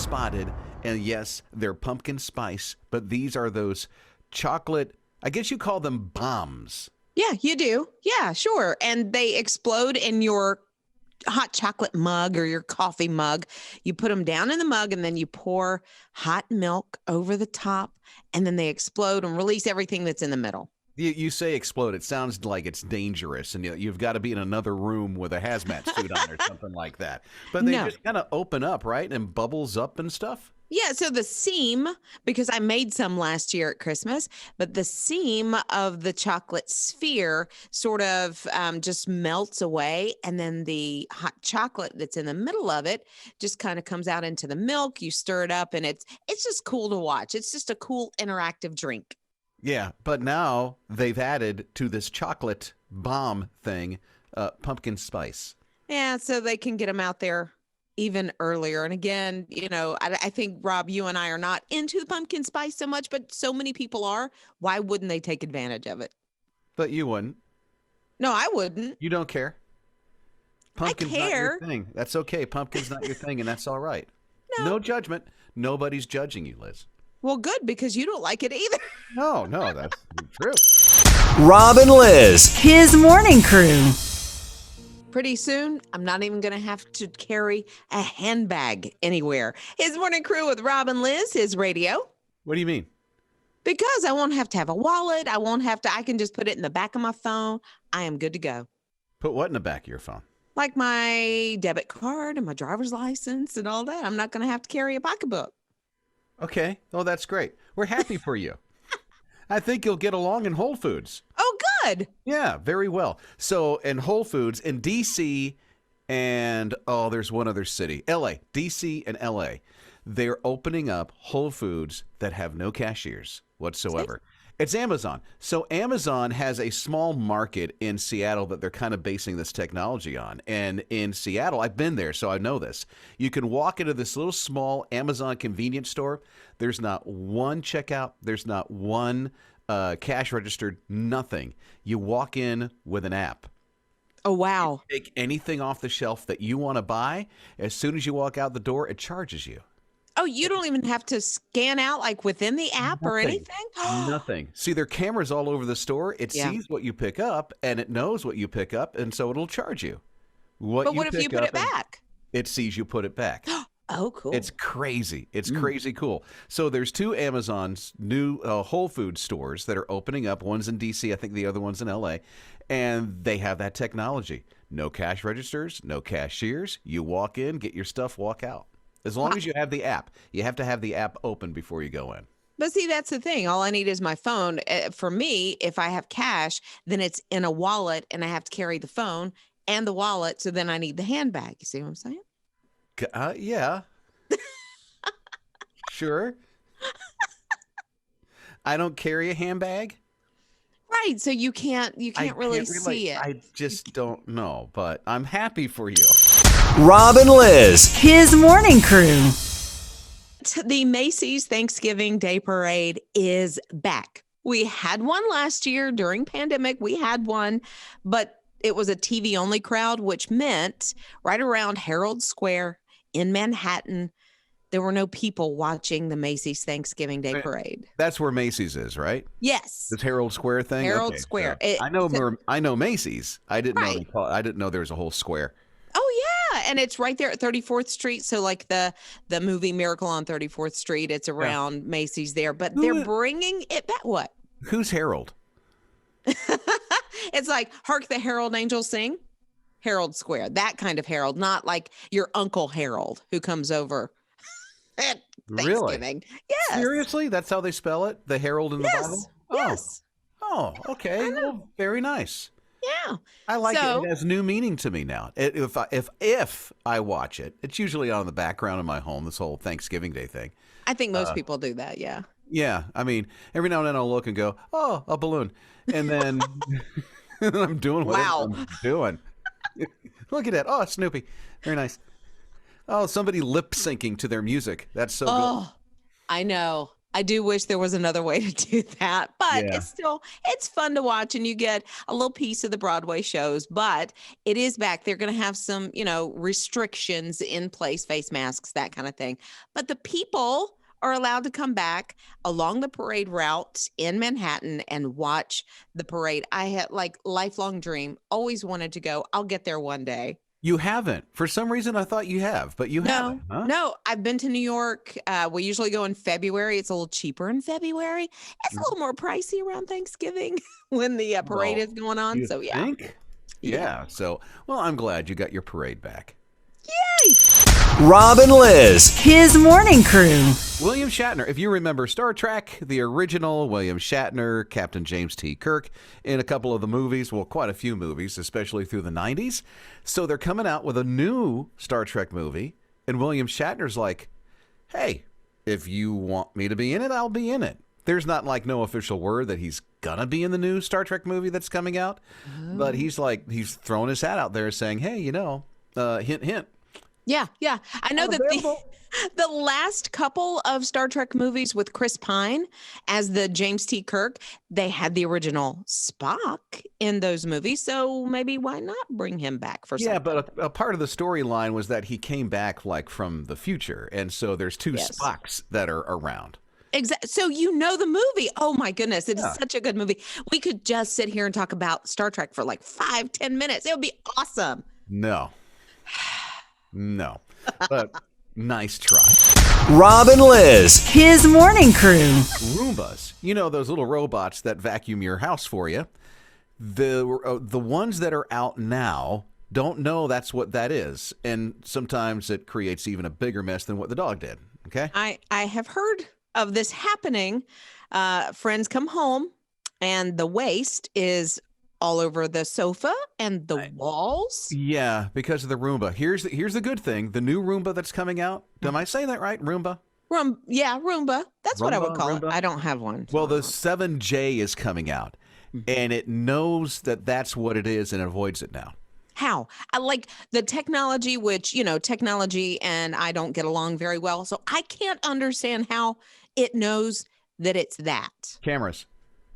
spotted. And yes, they're pumpkin spice, but these are those chocolate, I guess you call them bombs. Yeah, you do. Yeah, sure. And they explode in your hot chocolate mug or your coffee mug. You put them down in the mug and then you pour hot milk over the top and then they explode and release everything that's in the middle. You say explode. It sounds like it's dangerous, and you've got to be in another room with a hazmat suit on or something like that. But they just kind of open up, right, and bubbles up and stuff? Yeah, so the seam, because I made some last year at Christmas, but the seam of the chocolate sphere sort of just melts away, and then the hot chocolate that's in the middle of it just kind of comes out into the milk. You stir it up, and it's just cool to watch. It's just a cool interactive drink. Yeah, but now they've added to this chocolate bomb thing pumpkin spice. Yeah, so they can get them out there even earlier. And again, I think, Rob, you and I are not into the pumpkin spice so much, but so many people are. Why wouldn't they take advantage of it? But you wouldn't. No, I wouldn't. You don't care. Pumpkin's I care. Not your thing. That's okay. Pumpkin's not your thing, and that's all right. No judgment. Nobody's judging you, Liz. Well, good, because you don't like it either. No, that's true. Rob and Liz, his morning crew. Pretty soon, I'm not even going to have to carry a handbag anywhere. His morning crew with Rob and Liz, his radio. What do you mean? Because I won't have to have a wallet. I can just put it in the back of my phone. I am good to go. Put what in the back of your phone? Like my debit card and my driver's license and all that. I'm not going to have to carry a pocketbook. Okay. Oh, that's great. We're happy for you. I think you'll get along in Whole Foods. Oh, good. Yeah, very well. So in Whole Foods in D.C. and, there's one other city, L.A., D.C. and L.A., they're opening up Whole Foods that have no cashiers whatsoever. It's Amazon. So Amazon has a small market in Seattle that they're kind of basing this technology on. And in Seattle, I've been there, so I know this. You can walk into this little small Amazon convenience store. There's not one checkout. There's not one cash registered, nothing. You walk in with an app. Oh, wow. You take anything off the shelf that you want to buy. As soon as you walk out the door, it charges you. Oh, you don't even have to scan out like within the app or anything? Nothing. See, there are cameras all over the store. It sees what you pick up, and it knows what you pick up, and so it'll charge you. But what if you put it back? It sees you put it back. Oh, cool. It's crazy. It's crazy cool. So there's two Amazon's new Whole Foods stores that are opening up. One's in D.C., I think the other one's in L.A., and they have that technology. No cash registers, no cashiers. You walk in, get your stuff, walk out. As long as you have the app. You have to have the app open before you go in. But see, that's the thing. All I need is my phone. For me, if I have cash, then it's in a wallet and I have to carry the phone and the wallet. So then I need the handbag. You see what I'm saying? Yeah. Sure. I don't carry a handbag. Right. So you can't really see it. I just don't know, but I'm happy for you. Rob and Liz, his morning crew. The Macys Thanksgiving Day Parade is back. We had one last year during pandemic. We had one, but it was a TV only crowd, which meant right around Herald Square in Manhattan, there were no people watching the Macys Thanksgiving Day Parade. That's where Macys is, right? Yes. This Herald Square thing. Herald Square. So I know Macys. I didn't know there was a whole square. Oh yeah, and it's right there at 34th Street. So like the movie Miracle on 34th Street, it's around Macys there. But they're bringing it back. What? Who's Harold? It's like Hark the Herald Angels Sing. Herald Square, that kind of Harold, not like your Uncle Harold who comes over at Thanksgiving. Really? Yes. Seriously? That's how they spell it? The Herald in the Bible? Yes. Oh, okay. Well, very nice. Yeah. I like it. It has new meaning to me now. If I watch it, it's usually on in the background in my home, this whole Thanksgiving Day thing. I think most people do that, yeah. Yeah. I mean, every now and then I'll look and go, oh, a balloon. And then I'm doing what I'm doing. Look at that. Oh, Snoopy. Very nice. Oh, somebody lip syncing to their music. That's so good. I know. I do wish there was another way to do that, but Yeah. it's fun to watch and you get a little piece of the Broadway shows, but it is back. They're going to have some, restrictions in place, face masks, that kind of thing. But the people are allowed to come back along the parade route in Manhattan and watch the parade. I had lifelong dream, always wanted to go. I'll get there one day. You haven't. For some reason, I thought you have, but you haven't. Huh? No, I've been to New York. We usually go in February. It's a little cheaper in February. It's a little more pricey around Thanksgiving when the parade is going on. You So yeah. think? Yeah. So, well, I'm glad you got your parade back. Yay! Rob and Liz, his morning crew. William Shatner, if you remember Star Trek, the original William Shatner, Captain James T. Kirk, in a couple of the movies, well, quite a few movies, especially through the 90s. So they're coming out with a new Star Trek movie, and William Shatner's like, hey, if you want me to be in it, I'll be in it. There's not no official word that he's gonna be in the new Star Trek movie that's coming out, but he's throwing his hat out there saying, hey, hint, hint. Yeah. I know that the last couple of Star Trek movies with Chris Pine as the James T. Kirk, they had the original Spock in those movies. So maybe why not bring him back for something? Yeah, but a part of the storyline was that he came back from the future. And so there's two Spocks that are around. Exactly. So the movie. Oh my goodness. It is such a good movie. We could just sit here and talk about Star Trek for 5-10 minutes. It would be awesome. No, but nice try. Rob and Liz, his morning crew. Roombas, those little robots that vacuum your house for you. The ones that are out now don't know that's what that is, and sometimes it creates even a bigger mess than what the dog did. Okay, I have heard of this happening. Friends come home, and the waste is all over the sofa and the walls. Yeah, because of the Roomba. Here's the good thing. The new Roomba that's coming out. Am I saying that right? Roomba? Roomba. That's what I would call Roomba? it. I don't have one. Well, the 7J is coming out, and it knows that that's what it is and avoids it now. How? I like the technology, which, technology and I don't get along very well. So I can't understand how it knows that it's that. Cameras.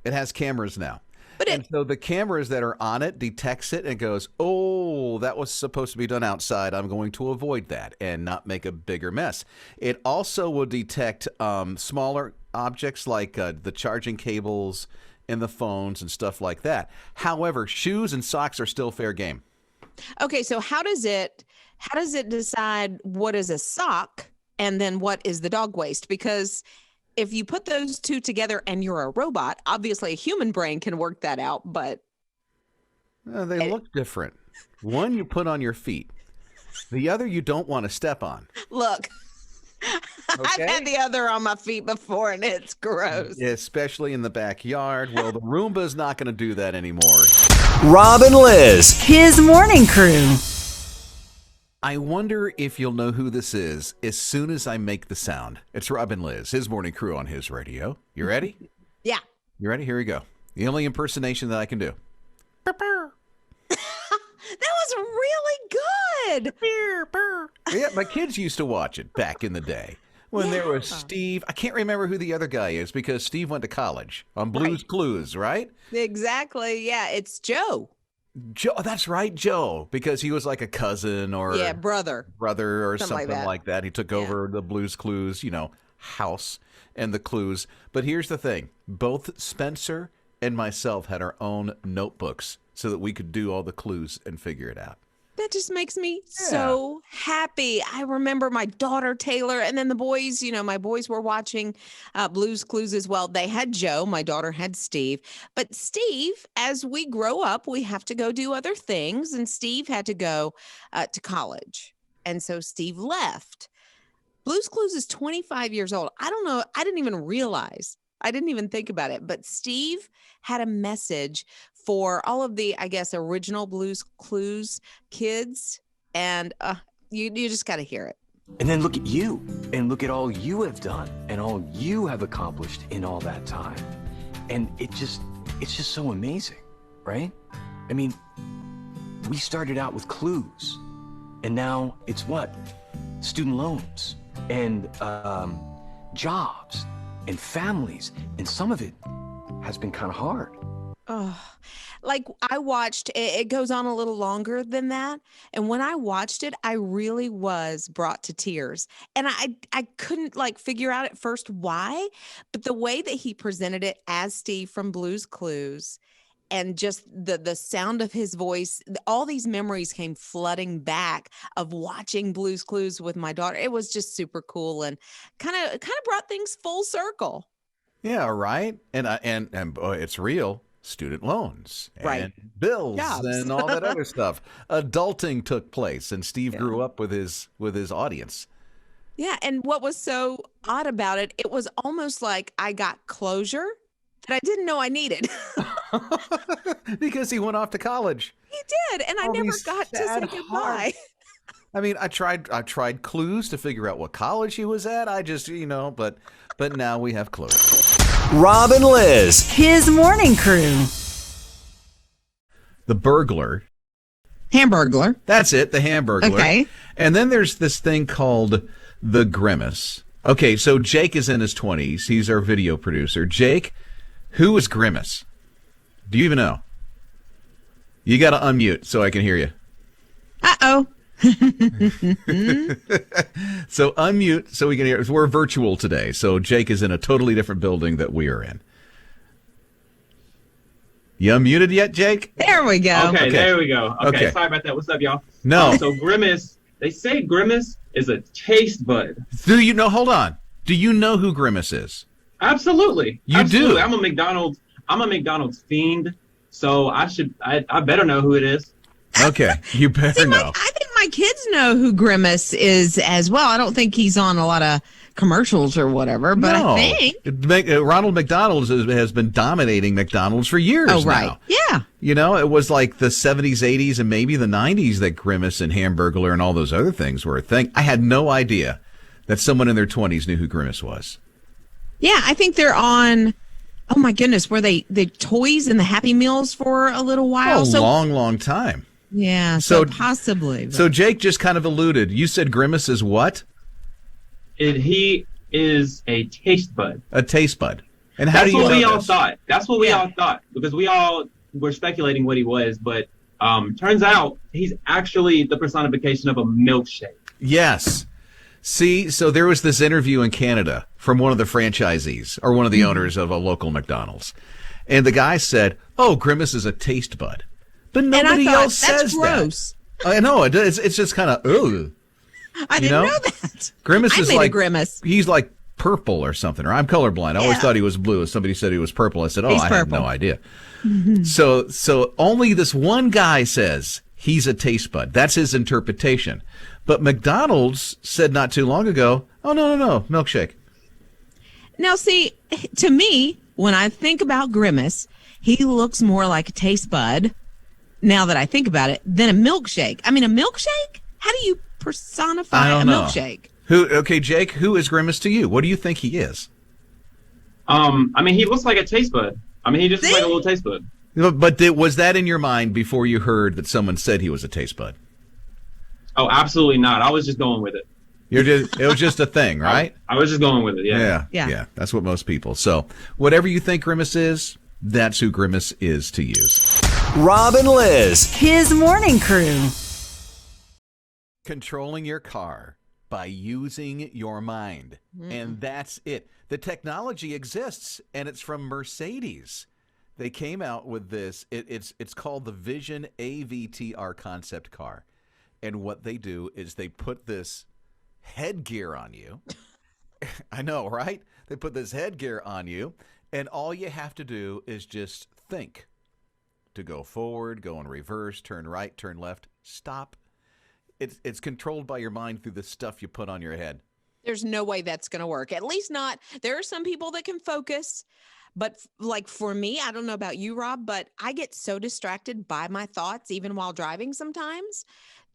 It has cameras now. And so the cameras that are on it detects it and goes, oh, that was supposed to be done outside. I'm going to avoid that and not make a bigger mess. It also will detect smaller objects like the charging cables and the phones and stuff like that. However, shoes and socks are still fair game. Okay, so how does it decide what is a sock and then what is the dog waste? Because if you put those two together and you're a robot, obviously a human brain can work that out, but they look different. One you put on your feet. The other you don't want to step on. Look, Okay? I've had the other on my feet before and it's gross. Especially in the backyard. Well, the Roomba's not going to do that anymore. Rob and Liz, his morning crew. I wonder if you'll know who this is as soon as I make the sound. It's Rob and Liz, his morning crew on his radio. You ready? Yeah. You ready? Here we go. The only impersonation that I can do. That was really good. Yeah, my kids used to watch it back in the day when there was Steve. I can't remember who the other guy is because Steve went to college on Blue's Clues, right? Exactly. Yeah, it's Joe. Joe, that's right, Joe, because he was like a cousin or brother or something like like that. He took over the Blue's Clues, house and the clues. But here's the thing. Both Spencer and myself had our own notebooks so that we could do all the clues and figure it out. That just makes me so happy. I remember my daughter, Taylor, and then the boys, my boys were watching Blue's Clues as well. They had Joe. My daughter had Steve. But Steve, as we grow up, we have to go do other things. And Steve had to go to college. And so Steve left. Blue's Clues is 25 years old. I don't know. I didn't even realize. I didn't even think about it. But Steve had a message for all of the, I guess, original Blue's Clues kids. And you just got to hear it. And then look at you, and look at all you have done and all you have accomplished in all that time. And it's just so amazing, right? I mean, we started out with clues, and now it's what? Student loans and jobs and families, and some of it has been kind of hard. Oh, like I watched, it goes on a little longer than that. And when I watched it, I really was brought to tears. And I couldn't like figure out at first why, but the way that he presented it as Steve from Blue's Clues and just the sound of his voice, all these memories came flooding back of watching Blue's Clues with my daughter. It was just super cool and kind of brought things full circle. Yeah, right. And boy, it's real. Student loans and Right. bills Jobs. and all that other stuff. Adulting took place, and Steve grew up with his audience. Yeah, and what was so odd about it, it was almost like I got closure that I didn't know I needed. Because he went off to college. He did, and I Oh, never he's got to say sad goodbye. heart. I mean, I tried Clues to figure out what college he was at. I just, but now we have Clues. Rob and Liz, his morning crew. The burglar. Hamburglar. That's it, the Hamburglar. Okay. And then there's this thing called the Grimace. Okay, so Jake is in his 20s. He's our video producer. Jake, who is Grimace? Do you even know? You got to unmute so I can hear you. Uh-oh. So unmute so we can hear. We're virtual today, so Jake is in a totally different building that we are in. You unmuted yet, Jake? There we go. Okay, there we go. Okay. Sorry about that. What's up, y'all? No. So Grimace, they say Grimace is a taste bud. Do you know? Hold on. Do you know who Grimace is? Absolutely. You Absolutely. do? I'm a McDonald's fiend, so I better know who it is. Okay, you better know. I think my kids know who Grimace is as well. I don't think he's on a lot of commercials or whatever, but No. I think. Ronald McDonald has been dominating McDonald's for years Oh, right. now. Yeah. You know, it was like the 70s, 80s, and maybe the 90s that Grimace and Hamburglar and all those other things were a thing. I had no idea that someone in their 20s knew who Grimace was. Yeah, I think they're on. Oh my goodness, were they the toys and the Happy Meals for a little while? A long time. Yeah, so possibly. But. So Jake just kind of alluded. You said Grimace is what? He is a taste bud. A taste bud. And how That's do you what know we all this? thought. That's what we all thought, because we all were speculating what he was, but turns out he's actually the personification of a milkshake. Yes. See, so there was this interview in Canada from one of the franchisees or one of the owners of a local McDonald's. And the guy said, "Oh, Grimace is a taste bud." But nobody and I thought, else that's says gross. that. I know. It's just kind of, ugh. I didn't know that. Grimace I is made like a grimace. He's like purple or something. Or I'm colorblind. I always Yeah. thought he was blue. Somebody said he was purple. I said, "Oh, He's I had purple. no idea." So only this one guy says he's a taste bud. That's his interpretation. But McDonald's said not too long ago, "Oh no, milkshake." Now, see, to me, when I think about Grimace, he looks more like a taste bud, now that I think about it, than a milkshake. I mean, a milkshake? How do you personify I a don't know. milkshake? Okay, Jake, who is Grimace to you? What do you think he is? I mean, he looks like a taste bud. I mean, he just looks like a little taste bud. But was that in your mind before you heard that someone said he was a taste bud? Oh, absolutely not. I was just going with it. It was just a thing, right? I was just going with it. Yeah. Yeah. That's what most people. So whatever you think Grimace is, that's who Grimace is to you. Rob and Liz, His morning crew. Controlling your car by using your mind. And that's it. The technology exists, and it's from Mercedes. They came out with this. It's called the Vision AVTR concept car. And what they do is they put this headgear on you. I know, right? They put this headgear on you, and all you have to do is just think to go forward, go in reverse, turn right, turn left, stop. It's controlled by your mind through the stuff you put on your head. There's no way that's going to work. At least not. There are some people that can focus. But like for me, I don't know about you, Rob, but I get so distracted by my thoughts, even while driving sometimes,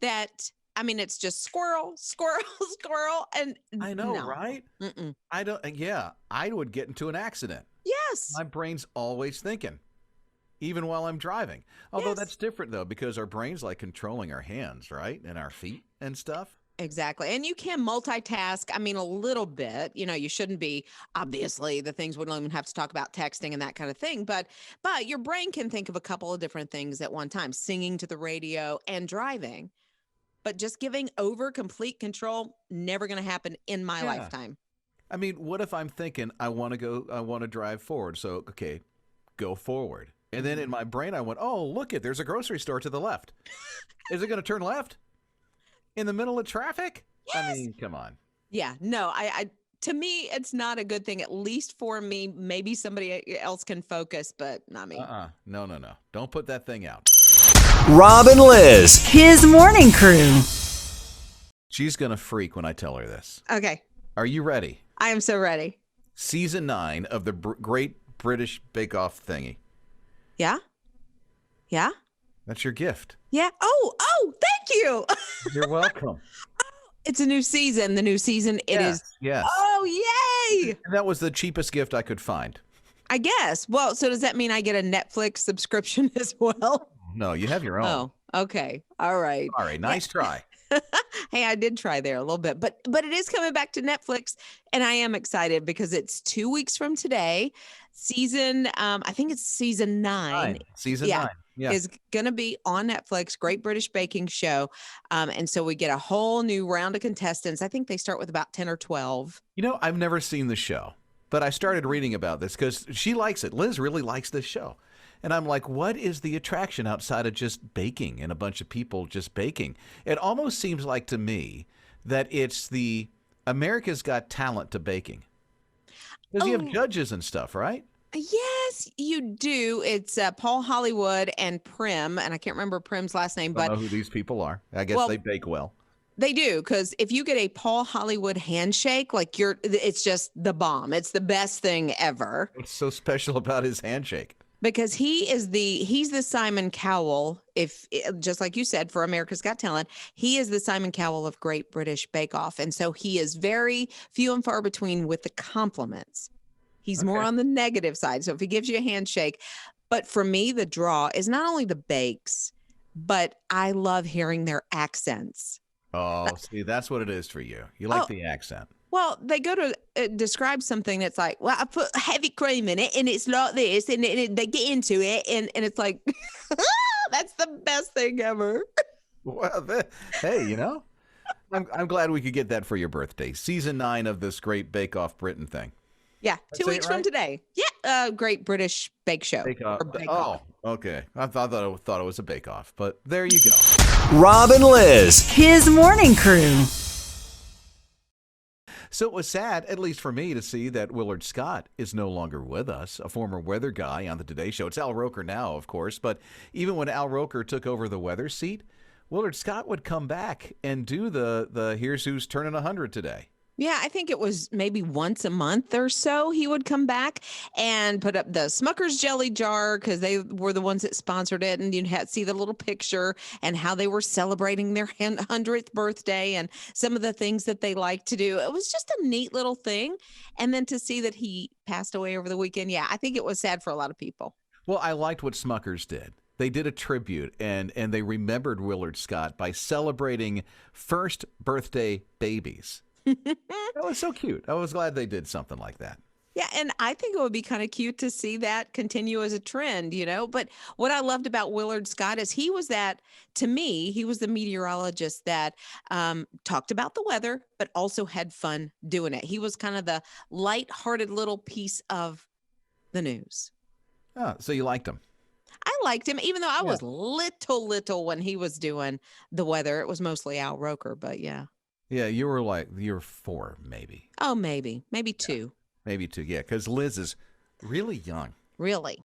that, I mean, it's just squirrel, squirrel, squirrel. And I know, no. right? Mm-mm. I would get into an accident. Yes. My brain's always thinking, even while I'm driving. Although Yes. that's different, though, because our brain's like controlling our hands, right? And our feet and stuff. Exactly. And you can multitask. I mean, a little bit. You shouldn't be obviously the things we don't even have to talk about texting and that kind of thing. But your brain can think of a couple of different things at one time, singing to the radio and driving. But just giving over complete control, never going to happen in my Yeah. lifetime. I mean, what if I'm thinking I want to drive forward? So, okay, go forward. And then in my brain, I went, oh, look there's a grocery store to the left. Is it going to turn left in the middle of traffic? Yes. I mean, come on. Yeah, no, I to me, it's not a good thing, at least for me. Maybe somebody else can focus, but not me. No. Don't put that thing out. Rob and Liz, his morning crew. She's going to freak when I tell her this. Okay, Are you ready? I am so ready. Season 9 of the Great British Bake Off thingy. Yeah? Yeah? That's your gift. Yeah. Oh, thank you. You're welcome. It's a new season. The new season, it is. Yes. Oh, yay. And that was the cheapest gift I could find. I guess. Well, so does that mean I get a Netflix subscription as well? No, you have your own. Oh, okay. All right. All right, nice try. Hey, I did try there a little bit, but it is coming back to Netflix, and I am excited because it's 2 weeks from today. I think it's season 9. Season 9. Yeah. Is going to be on Netflix, Great British Baking Show. And so we get a whole new round of contestants. I think they start with about 10 or 12. I've never seen the show, but I started reading about this because she likes it. Liz really likes this show. And I'm like, what is the attraction outside of just baking and a bunch of people just baking? It almost seems like to me that it's the America's Got Talent to baking. Because you have judges and stuff, right? Yes, you do. It's Paul Hollywood and Prim, and I can't remember Prim's last name, I don't but know who these people are. I guess they bake well. they do, because if you get a Paul Hollywood handshake, it's just the bomb. It's the best thing ever. What's so special about his handshake? Because he's the Simon Cowell, just like you said, for America's Got Talent, he is the Simon Cowell of Great British Bake Off. And so he is very few and far between with the compliments. He's more on the negative side. So if he gives you a handshake, but for me, the draw is not only the bakes, but I love hearing their accents. Oh, see, that's what it is for you. You like the accent. Well, they go to describe something that's like, well, I put heavy cream in it and it's like this, and they get into it, and it's like, that's the best thing ever. Well, hey, I'm glad we could get that for your birthday. Season 9 of this Great Bake Off Britain thing. Yeah, Did I 2 say it weeks from right? today. Yeah, Great British Bake Show. Bake Off. or Bake Oh, Off. okay. I thought it was a Bake Off, but there you go. Rob and Liz, his morning crew. So it was sad, at least for me, to see that Willard Scott is no longer with us, a former weather guy on the Today Show. It's Al Roker now, of course, but even when Al Roker took over the weather seat, Willard Scott would come back and do the Here's Who's Turning 100 today. Yeah, I think it was maybe once a month or so he would come back and put up the Smucker's jelly jar, because they were the ones that sponsored it. And you'd see the little picture and how they were celebrating their 100th birthday and some of the things that they like to do. It was just a neat little thing. And then to see that he passed away over the weekend, yeah, I think it was sad for a lot of people. Well, I liked what Smucker's did. They did a tribute, and they remembered Willard Scott by celebrating first birthday babies. That was so cute. I was glad they did something like that. Yeah, and I think it would be kind of cute to see that continue as a trend, But what I loved about Willard Scott is to me, he was the meteorologist that talked about the weather, but also had fun doing it. He was kind of the lighthearted little piece of the news. Oh, so you liked him. I liked him, even though I was little when he was doing the weather. It was mostly Al Roker, but yeah. Yeah, you're 4, maybe. Oh, maybe 2. Maybe 2, yeah, because Liz is really young. Really?